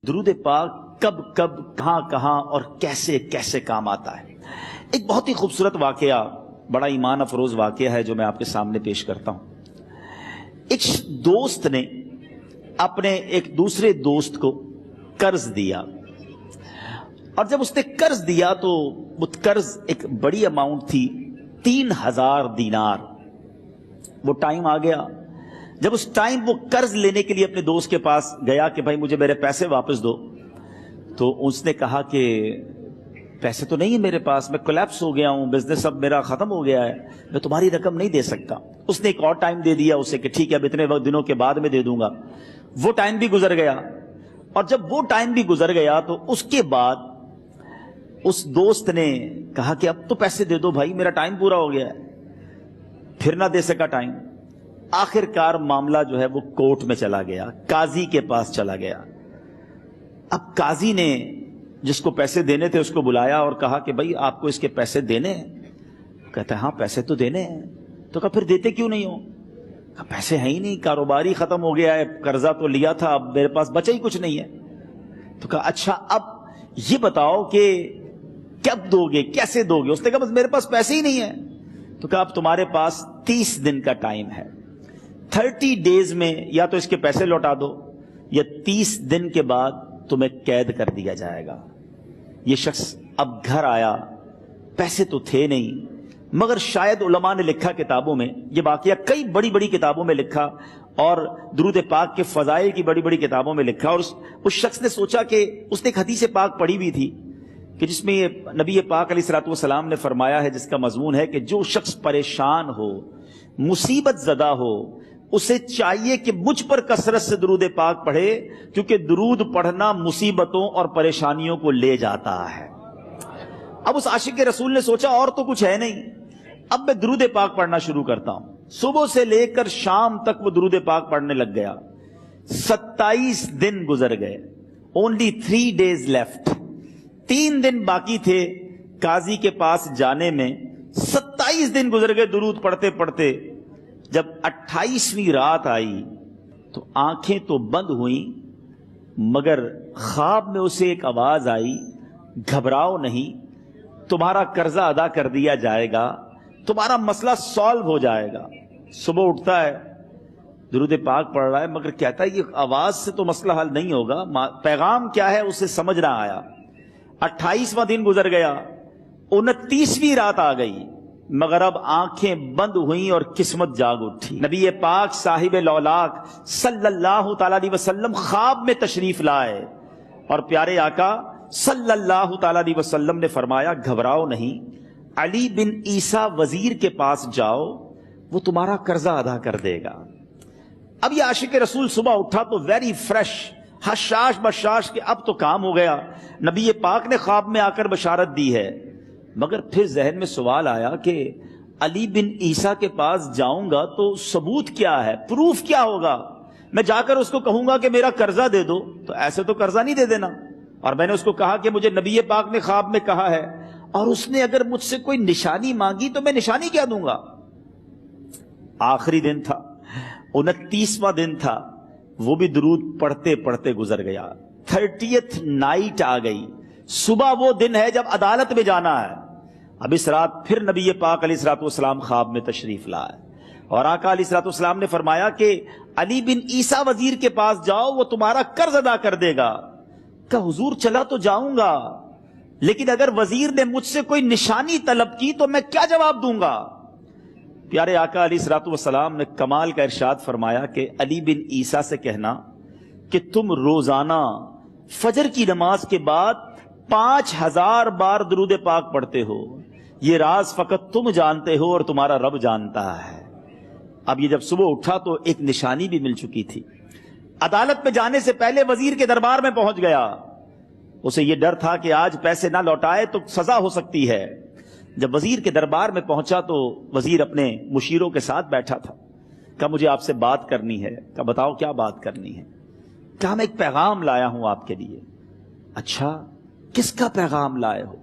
درود پاک کب کب کہاں کہاں اور کیسے کیسے کام آتا ہے۔ ایک بہت ہی خوبصورت واقعہ، بڑا ایمان افروز واقعہ ہے جو میں آپ کے سامنے پیش کرتا ہوں۔ ایک دوست نے اپنے ایک دوسرے دوست کو قرض دیا، اور جب اس نے قرض دیا تو وہ قرض ایک بڑی اماؤنٹ تھی، 3000 دینار۔ وہ ٹائم آ گیا جب اس ٹائم وہ قرض لینے کے لیے اپنے دوست کے پاس گیا کہ بھائی مجھے میرے پیسے واپس دو، تو اس نے کہا کہ پیسے تو نہیں ہے میرے پاس، میں کولیپس ہو گیا ہوں، بزنس اب میرا ختم ہو گیا ہے، میں تمہاری رقم نہیں دے سکتا۔ اس نے ایک اور ٹائم دے دیا اسے کہ ٹھیک ہے اب اتنے دنوں کے بعد میں دے دوں گا۔ وہ ٹائم بھی گزر گیا، اور جب وہ ٹائم بھی گزر گیا تو اس کے بعد اس دوست نے کہا کہ اب تو پیسے دے دو بھائی، میرا ٹائم پورا ہو گیا ہے۔ پھر نہ دے سکا ٹائم۔ آخر کار معاملہ جو ہے وہ کورٹ میں چلا گیا، قاضی کے پاس چلا گیا۔ اب قاضی نے جس کو پیسے دینے تھے اس کو بلایا اور کہا کہ بھائی آپ کو اس کے پیسے دینے ہیں؟ کہتا ہے ہاں پیسے تو دینے ہیں۔ تو کہا پھر دیتے کیوں نہیں ہو؟ کہا پیسے ہیں ہی نہیں، کاروبار ہی ختم ہو گیا ہے، قرضہ تو لیا تھا، اب میرے پاس بچا ہی کچھ نہیں ہے۔ تو کہا اچھا اب یہ بتاؤ کہ کب دو گے، کیسے دو گے؟ اس نے کہا بس میرے پاس پیسے ہی نہیں ہے۔ تو کہا اب تمہارے پاس 30 دن کا ٹائم ہے، 30 ڈیز میں یا تو اس کے پیسے لوٹا دو یا 30 دن کے بعد تمہیں قید کر دیا جائے گا۔ یہ شخص اب گھر آیا، پیسے تو تھے نہیں، مگر شاید علماء نے لکھا کتابوں میں، یہ واقعہ کئی بڑی بڑی کتابوں میں لکھا اور درود پاک کے فضائل کی بڑی بڑی کتابوں میں لکھا، اور اس شخص نے سوچا کہ اس نے ایک حدیث پاک پڑھی بھی تھی کہ جس میں نبی پاک علیہ الصلوۃ والسلام نے فرمایا ہے، جس کا مضمون ہے کہ جو شخص پریشان ہو، مصیبت زدہ ہو، اسے چاہیے کہ مجھ پر کثرت سے درود پاک پڑھے، کیونکہ درود پڑھنا مصیبتوں اور پریشانیوں کو لے جاتا ہے۔ اب اس عاشق رسول نے سوچا اور تو کچھ ہے نہیں، اب میں درود پاک پڑھنا شروع کرتا ہوں۔ صبح سے لے کر شام تک وہ درود پاک پڑھنے لگ گیا۔ 27 دن گزر گئے، only 3 days left، 3 دن باقی تھے قاضی کے پاس جانے میں۔ 27 دن گزر گئے درود پڑھتے پڑھتے۔ جب 28ویں رات آئی تو آنکھیں تو بند ہوئیں، مگر خواب میں اسے ایک آواز آئی، گھبراؤ نہیں، تمہارا قرضہ ادا کر دیا جائے گا، تمہارا مسئلہ سالو ہو جائے گا۔ صبح اٹھتا ہے، درود پاک پڑھ رہا ہے، مگر کہتا ہے یہ آواز سے تو مسئلہ حل نہیں ہوگا، پیغام کیا ہے اسے سمجھ نہ آیا۔ 28واں دن گزر گیا، 29ویں رات آ گئی، مگر اب آنکھیں بند ہوئیں اور قسمت جاگ اٹھی۔ نبی پاک صاحب لولاک صلی اللہ تعالی علیہ وسلم خواب میں تشریف لائے، اور پیارے آقا صلی اللہ تعالی علیہ وسلم نے فرمایا گھبراؤ نہیں، علی بن عیسیٰ وزیر کے پاس جاؤ، وہ تمہارا قرضہ ادا کر دے گا۔ اب یہ عاشق رسول صبح اٹھا تو ویری فریش، حشاش بشاش کہ اب تو کام ہو گیا، نبی پاک نے خواب میں آ کر بشارت دی ہے۔ مگر پھر ذہن میں سوال آیا کہ علی بن عیسیٰ کے پاس جاؤں گا تو ثبوت کیا ہے، پروف کیا ہوگا؟ میں جا کر اس کو کہوں گا کہ میرا قرضہ دے دو، تو ایسے تو قرضہ نہیں دے دینا، اور میں نے اس کو کہا کہ مجھے نبی پاک نے خواب میں کہا ہے، اور اس نے اگر مجھ سے کوئی نشانی مانگی تو میں نشانی کیا دوں گا؟ آخری دن تھا، 29واں دن تھا، وہ بھی درود پڑھتے پڑھتے گزر گیا۔ 30th نائٹ آ گئی، صبح وہ دن ہے جب عدالت میں جانا ہے۔ اب اس رات پھر نبی پاک علیہ الصلوۃ والسلام خواب میں تشریف لائے، اور آقا علیہ الصلوۃ والسلام نے فرمایا کہ علی بن عیسیٰ وزیر کے پاس جاؤ، وہ تمہارا قرض ادا کر دے گا۔ کہ حضور چلا تو جاؤں گا، لیکن اگر وزیر نے مجھ سے کوئی نشانی طلب کی تو میں کیا جواب دوں گا؟ پیارے آقا علیہ الصلوۃ والسلام نے کمال کا ارشاد فرمایا کہ علی بن عیسیٰ سے کہنا کہ تم روزانہ فجر کی نماز کے بعد 5000 بار درود پاک پڑھتے ہو، یہ راز فقط تم جانتے ہو اور تمہارا رب جانتا ہے۔ اب یہ جب صبح اٹھا تو ایک نشانی بھی مل چکی تھی۔ عدالت میں جانے سے پہلے وزیر کے دربار میں پہنچ گیا، اسے یہ ڈر تھا کہ آج پیسے نہ لوٹائے تو سزا ہو سکتی ہے۔ جب وزیر کے دربار میں پہنچا تو وزیر اپنے مشیروں کے ساتھ بیٹھا تھا۔ کہا مجھے آپ سے بات کرنی ہے۔ کہا بتاؤ کیا بات کرنی ہے؟ کہا میں ایک پیغام لایا ہوں آپ کے لیے۔ اچھا کس کا پیغام لائے ہو؟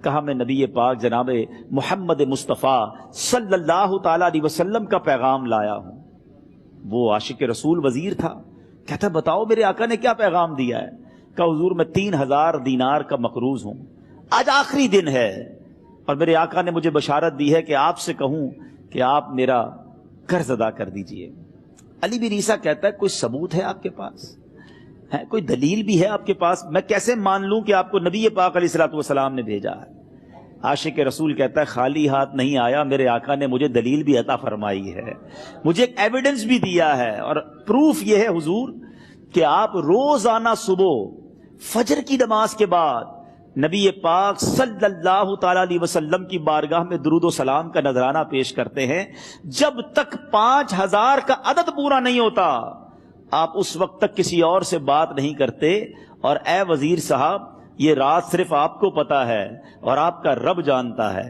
کہا میں نبی پاک جناب محمد مصطفیٰ صلی اللہ تعالی علیہ وسلم کا پیغام لایا ہوں۔ وہ عاشق رسول وزیر تھا، کہتا بتاؤ میرے آقا نے کیا پیغام دیا ہے؟ کہ حضور میں 3000 دینار کا مقروض ہوں، آج آخری دن ہے اور میرے آقا نے مجھے بشارت دی ہے کہ آپ سے کہوں کہ آپ میرا قرض ادا کر دیجئے۔ علی بن عیسیٰ کہتا ہے کوئی ثبوت ہے آپ کے پاس؟ ہے کوئی دلیل بھی ہے آپ کے پاس؟ میں کیسے مان لوں کہ آپ کو نبی پاک علیہ الصلوۃ والسلام نے بھیجا ہے؟ عاشق رسول کہتا ہے خالی ہاتھ نہیں آیا، میرے آقا نے مجھے دلیل بھی عطا فرمائی ہے، مجھے ایک ایویڈنس بھی دیا ہے، اور پروف یہ ہے حضور کہ آپ روزانہ صبح فجر کی نماز کے بعد نبی پاک صلی اللہ تعالی علیہ وسلم کی بارگاہ میں درود و سلام کا نذرانہ پیش کرتے ہیں۔ جب تک 5000 کا عدد پورا نہیں ہوتا آپ اس وقت تک کسی اور سے بات نہیں کرتے۔ اور اے وزیر صاحب، یہ رات صرف آپ کو پتا ہے اور آپ کا رب جانتا ہے۔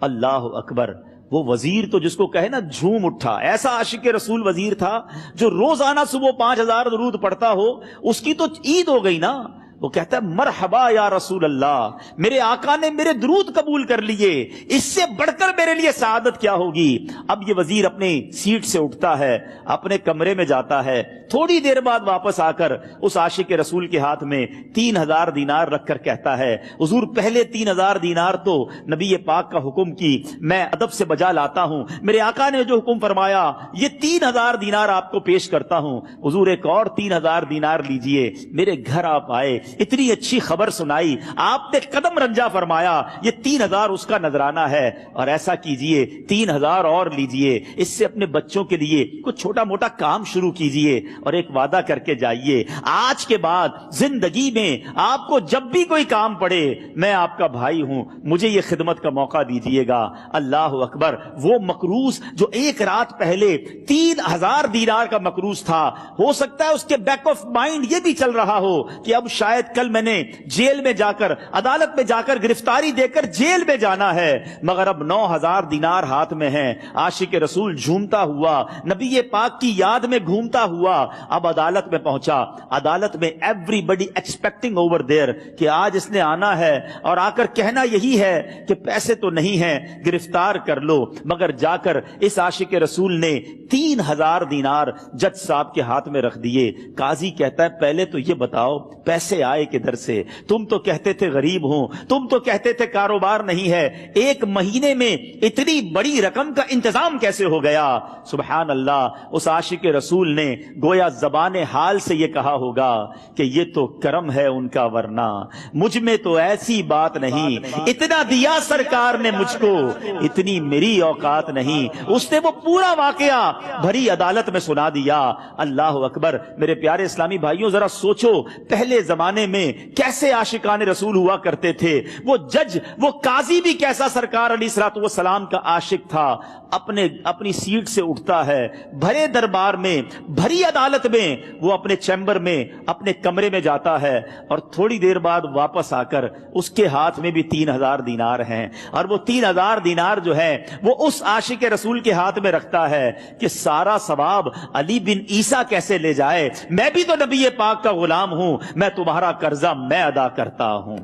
اللہ اکبر۔ وہ وزیر تو جس کو کہے نا جھوم اٹھا، ایسا عاشق رسول وزیر تھا جو روزانہ صبح 5000 درود پڑھتا ہو، اس کی تو عید ہو گئی نا۔ وہ کہتا ہے مرحبا یا رسول اللہ، میرے آقا نے میرے درود قبول کر لیے، اس سے بڑھ کر میرے لیے سعادت کیا ہوگی۔ اب یہ وزیر اپنی سیٹ سے اٹھتا ہے، اپنے کمرے میں جاتا ہے، تھوڑی دیر بعد واپس آ کر اس عاشق رسول کے ہاتھ میں 3000 دینار رکھ کر کہتا ہے حضور پہلے 3000 دینار تو نبی پاک کا حکم کی میں ادب سے بجا لاتا ہوں، میرے آقا نے جو حکم فرمایا یہ 3000 دینار آپ کو پیش کرتا ہوں، حضور ایک اور 3000 دینار لیجئے۔ میرے گھر آپ آئے، اتنی اچھی خبر سنائی، آپ نے قدم رنجا فرمایا، یہ 3000 اس کا نذرانہ ہے، اور ایسا کیجئے 3000 اور لیجئے، اس سے اپنے بچوں کے لیے کچھ چھوٹا موٹا کام شروع کیجئے اور ایک وعدہ کر کے جائیے، آج کے بعد زندگی میں آپ کو جب بھی کوئی کام پڑے میں آپ کا بھائی ہوں، مجھے یہ خدمت کا موقع دیجئے گا۔ اللہ اکبر۔ وہ مقروض جو ایک رات پہلے 3000 دینار کا مقروض تھا، ہو سکتا ہے اس کے بیک آف مائنڈ یہ بھی چل رہا ہو کہ اب شاید کل میں نے جیل میں جا کر، عدالت میں جا کر گرفتاری دے کر جیل میں جانا ہے، مگر اب 9000 دینار ہاتھ میں ہیں۔ عاشق رسول جھومتا ہوا نبی پاک کی یاد میں گھومتا ہوا اب عدالت میں پہنچا۔ عدالت میں everybody expecting over there کہ آج اس نے آنا ہے اور آ کر کہنا یہی ہے کہ پیسے تو نہیں ہیں، گرفتار کر لو، مگر جا کر اس عاشق رسول نے 3000 دینار جج صاحب کے ہاتھ میں رکھ دیے۔ قاضی کہتا ہے پہلے تو یہ بتاؤ پیسے آئے کدھر سے؟ تم تو کہتے تھے غریب ہوں، تم تو کہتے تھے کاروبار نہیں ہے، ایک مہینے میں اتنی بڑی رقم کا انتظام کیسے ہو گیا؟ سبحان اللہ۔ اس عاشق رسول نے گویا زبان حال سے یہ کہا ہوگا کہ یہ تو کرم ہے ان کا، ورنہ مجھ میں تو ایسی بات نہیں، اتنا دیا سرکار نے مجھ کو، اتنی میری اوقات نہیں۔ اس نے وہ پورا واقعہ بھری عدالت میں سنا دیا۔ اللہ اکبر۔ میرے پیارے اسلامی بھائیوں، ذرا سوچو پہلے زمانے میں کیسے عاشقان رسول ہوا کرتے تھے۔ وہ جج، وہ قاضی بھی کیسا سرکار علیہ الصلوۃ والسلام کا عاشق تھا۔ اپنی سیٹ سے اٹھتا ہے، بھرے دربار میں، بھری عدالت میں، وہ اپنے چیمبر میں، اپنے کمرے میں جاتا ہے، اور تھوڑی دیر بعد واپس آ کر اس کے ہاتھ میں بھی 3000 دینار ہیں، اور وہ 3000 دینار جو ہے وہ اس عاشق رسول کے ہاتھ میں رکھتا ہے کہ سارا ثواب علی بن عیسیٰ کیسے لے جائے، میں بھی تو نبی پاک کا غلام ہوں، میں تمہارا قرضہ میں ادا کرتا ہوں۔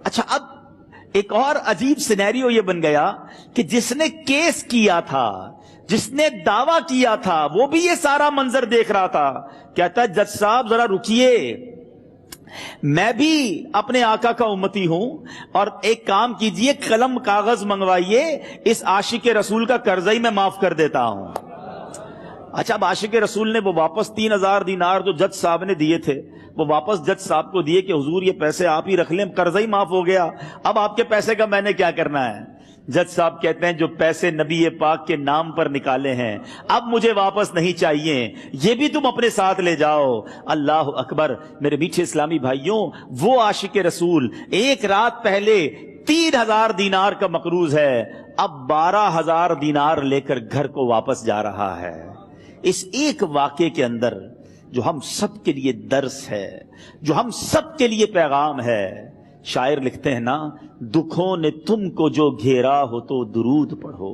اچھا، اب ایک اور عجیب سینیریو یہ بن گیا کہ جس نے کیس کیا تھا، جس نے دعویٰ کیا تھا، وہ بھی یہ سارا منظر دیکھ رہا تھا۔ کہتا ہے جج صاحب ذرا رکیے، میں بھی اپنے آقا کا امتی ہوں، اور ایک کام کیجئے، قلم کاغذ منگوائیے، اس عاشق رسول کا قرضہ ہی میں معاف کر دیتا ہوں۔ اچھا، اب عاشق رسول نے وہ واپس 3000 دینار جو جج صاحب نے دیے تھے وہ واپس جج صاحب کو دیے کہ حضور یہ پیسے آپ ہی رکھ لیں، قرضہ ہی معاف ہو گیا، اب آپ کے پیسے کا میں نے کیا کرنا ہے؟ جج صاحب کہتے ہیں جو پیسے نبی پاک کے نام پر نکالے ہیں اب مجھے واپس نہیں چاہیے، یہ بھی تم اپنے ساتھ لے جاؤ۔ اللہ اکبر۔ میرے میٹھے اسلامی بھائیوں، وہ عاشق رسول ایک رات پہلے 3000 دینار کا مقروض ہے، اب 12000 دینار لے کر گھر کو واپس جا رہا ہے۔ اس ایک واقعے کے اندر جو ہم سب کے لیے درس ہے، جو ہم سب کے لیے پیغام ہے، شاعر لکھتے ہیں نا، دکھوں نے تم کو جو گھیرا ہو تو درود پڑھو،